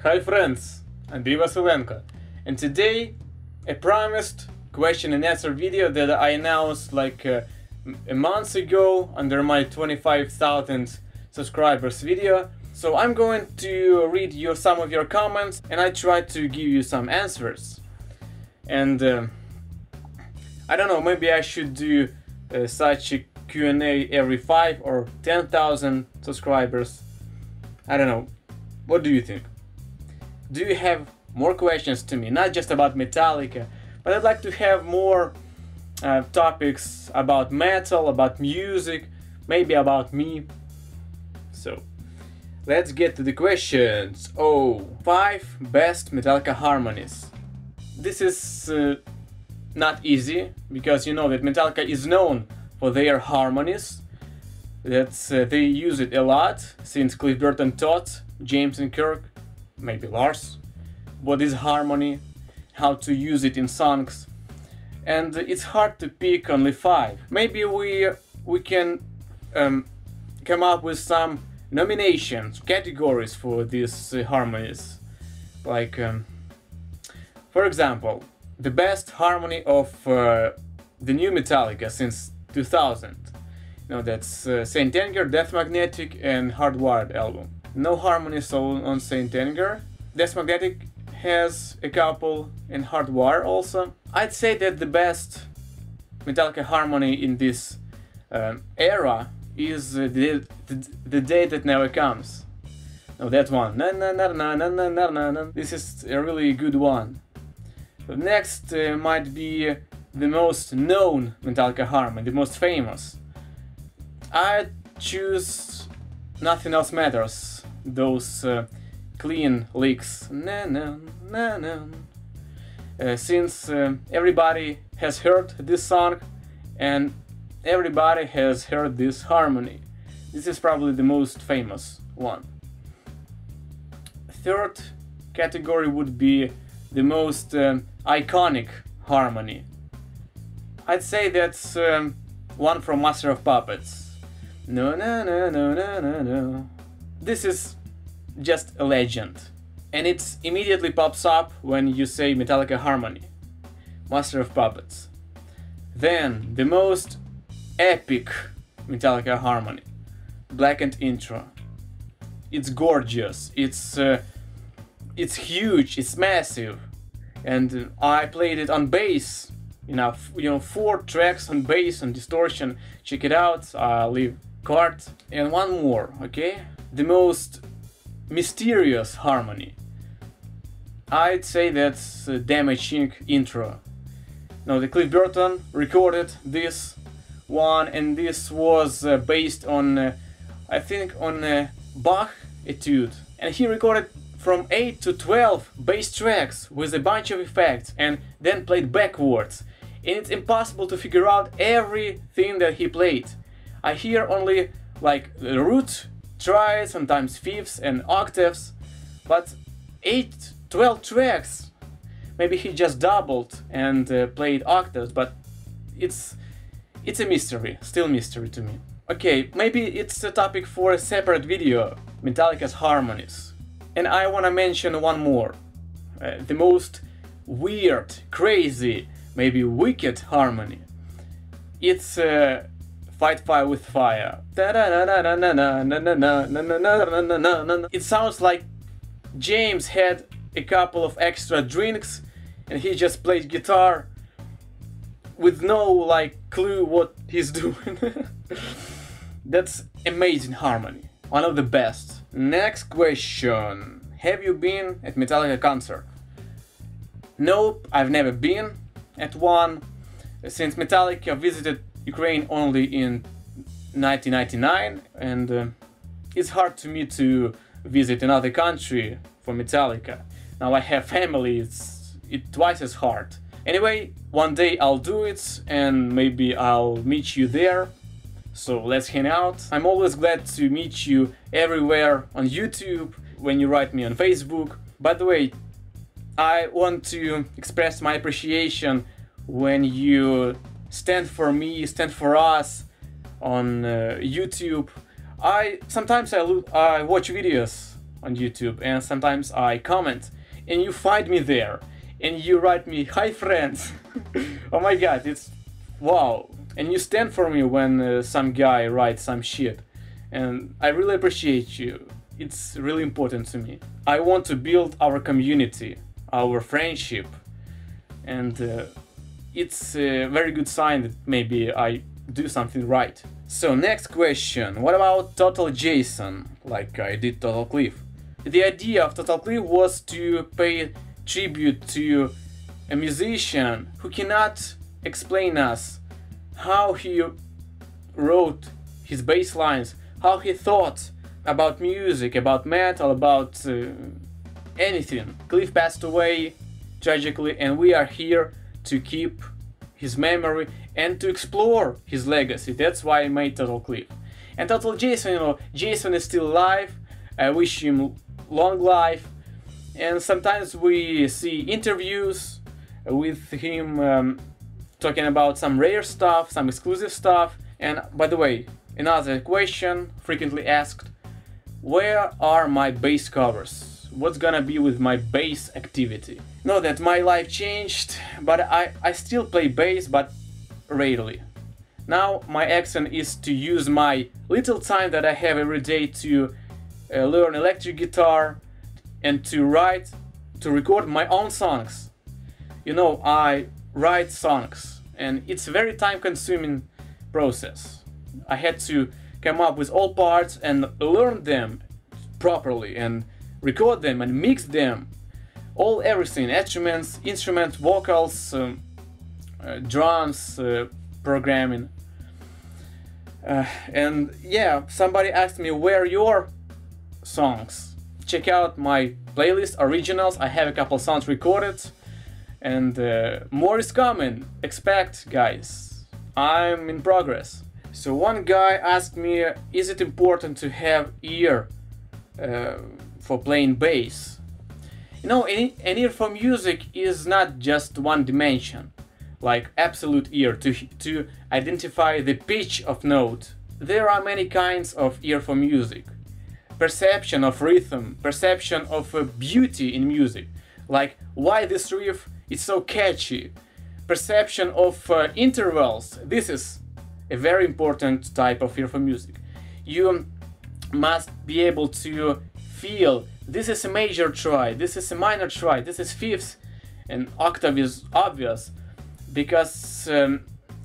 Hi friends, Andriy Vasylenko, and today I promised question and answer video that I announced like a month ago under my 25,000 subscribers video. So I'm going to read some of your comments and I try to give you some answers. And I don't know, maybe I should do such a Q&A every 5 or 10,000 subscribers. I don't know. What do you think? Do you have more questions to me? Not just about Metallica, but I'd like to have more topics about metal, about music, maybe about me. So, let's get to the questions. 5 best Metallica harmonies. This is not easy, because you know that Metallica is known for their harmonies. They use it a lot, since Cliff Burton taught Jameson and Kirk, maybe Lars, what is harmony, how to use it in songs, and it's hard to pick only 5. Maybe we can come up with some nominations, categories for these harmonies, like for example, the best harmony of the new Metallica since 2000. You know, that's Saint Anger, Death Magnetic and Hardwired album. No harmonies on Saint Anger. Death Magnetic has a couple, and Hardwire also. I'd say that the best Metallica harmony in this era is the Day That Never Comes. No, that one. Na, na, na, na, na, na, na, na, na. This is a really good one. The next might be the most known Metallica harmony, the most famous. I'd choose Nothing Else Matters. Those clean licks. Na, na, na, na. Since everybody has heard this song and everybody has heard this harmony. This is probably the most famous one. Third category would be the most iconic harmony. I'd say that's one from Master of Puppets. No, no, no, no, no, no, no. This is just a legend, and it immediately pops up when you say Metallica harmony. Master of Puppets. Then the most epic Metallica harmony, Blackened Intro. It's gorgeous. It's huge. It's massive, and I played it on bass. You know, 4 tracks on bass and distortion. Check it out. I'll leave card. And one more, okay? The most mysterious harmony. I'd say that's Damage Inc. intro. Now, the Cliff Burton recorded this one, and this was based on, I think, on Bach etude. And he recorded from 8 to 12 bass tracks with a bunch of effects, and then played backwards. And it's impossible to figure out everything that he played. I hear only like the root, tries, sometimes fifths and octaves, but 12 tracks. Maybe he just doubled and played octaves, but it's a mystery, still mystery to me. Okay, maybe it's a topic for a separate video, Metallica's harmonies. And I wanna mention one more, the most weird, crazy, maybe wicked harmony. It's Fight Fire with Fire. It sounds like James had a couple of extra drinks and he just played guitar with no like clue what he's doing. That's amazing harmony, one of the best. Next question. Have you been at Metallica concert? Nope, I've never been at one, since Metallica visited Ukraine only in 1999, and it's hard to me to visit another country for Metallica. Now I have family, it's twice as hard. Anyway, one day I'll do it, and maybe I'll meet you there. So let's hang out. I'm always glad to meet you everywhere on YouTube, when you write me on Facebook. By the way, I want to express my appreciation when you stand for me, stand for us on YouTube. Sometimes I watch videos on YouTube, and sometimes I comment, and you find me there, and you write me, "Hi friends." Oh my god, it's wow. And you stand for me when some guy writes some shit, and I really appreciate you. It's really important to me. I want to build our community, our friendship, and it's a very good sign that maybe I do something right. So next question, what about Total Jason, like I did Total Cliff? The idea of Total Cliff was to pay tribute to a musician who cannot explain us how he wrote his bass lines, how he thought about music, about metal, about anything. Cliff passed away tragically, and we are here to keep his memory and to explore his legacy. That's why I made Total Cliff. And Total Jason, you know, Jason is still alive. I wish him long life. And sometimes we see interviews with him talking about some rare stuff, some exclusive stuff. And by the way, another question frequently asked, where are my bass covers? What's gonna be with my bass activity? Know that my life changed, but I still play bass, but rarely. Now my action is to use my little time that I have every day to learn electric guitar and to record my own songs. You know, I write songs, and it's a very time-consuming process. I had to come up with all parts and learn them properly and record them and mix them, everything, instruments, vocals, drums, programming. And yeah, somebody asked me, where are your songs? Check out my playlist, originals. I have a couple songs recorded, and more is coming. Expect, guys. I'm in progress. So one guy asked me, is it important to have ear for playing bass? You know, an ear for music is not just one dimension, like absolute ear to identify the pitch of note. There are many kinds of ear for music. Perception of rhythm, perception of beauty in music, like why this riff is so catchy. Perception of intervals. This is a very important type of ear for music. You must be able to feel this is a major tri, this is a minor tri, this is fifth, and octave is obvious, because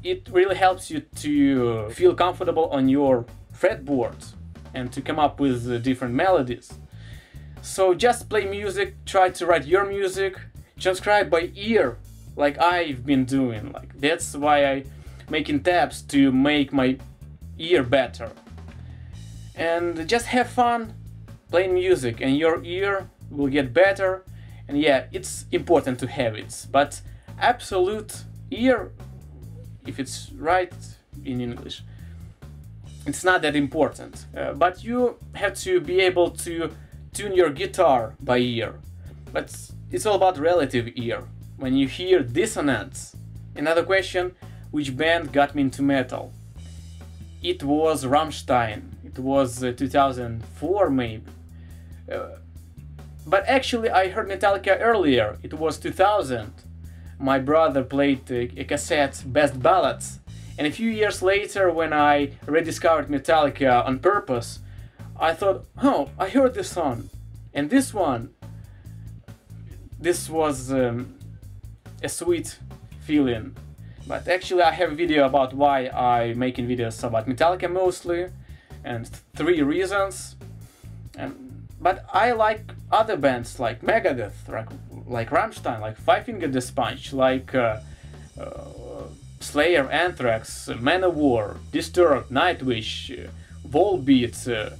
it really helps you to feel comfortable on your fretboard and to come up with different melodies. So just play music, try to write your music, transcribe by ear, like I've been doing. Like that's why I making tabs to make my ear better. And just have fun playing music, and your ear will get better. And yeah, it's important to have it, but absolute ear, if it's right in English, it's not that important. But you have to be able to tune your guitar by ear. But it's all about relative ear. When you hear dissonance. Another question, which band got me into metal? It was Rammstein. It was 2004 maybe. But actually I heard Metallica earlier. It was 2000. My brother played a cassette, Best Ballads. And a few years later, when I rediscovered Metallica on purpose, I thought, oh, I heard this song. And this one, this was a sweet feeling. But actually I have a video about why I'm making videos about Metallica mostly, and 3 reasons. But I like other bands like Megadeth, like Rammstein, like Five Finger Death Punch, like Slayer, Anthrax, Manowar, Disturbed, Nightwish, Volbeat,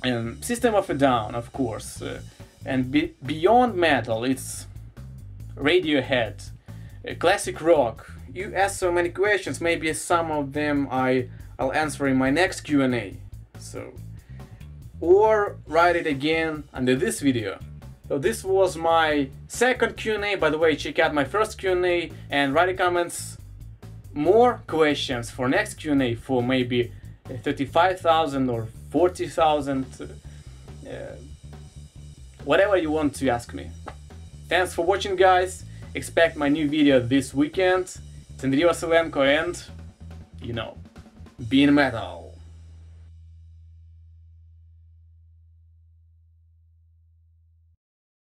and System of a Down, of course. And beyond metal, it's Radiohead, classic rock. You asked so many questions, maybe some of them I'll answer in my next Q&A. So, or write it again under this video. So this was my second Q&A. By the way, check out my first Q&A and write in comments more questions for next Q&A for maybe 35,000 or 40,000. whatever you want to ask me. Thanks for watching, guys. Expect my new video this weekend. It's Andriy Vasylenko and, you know, be in metal.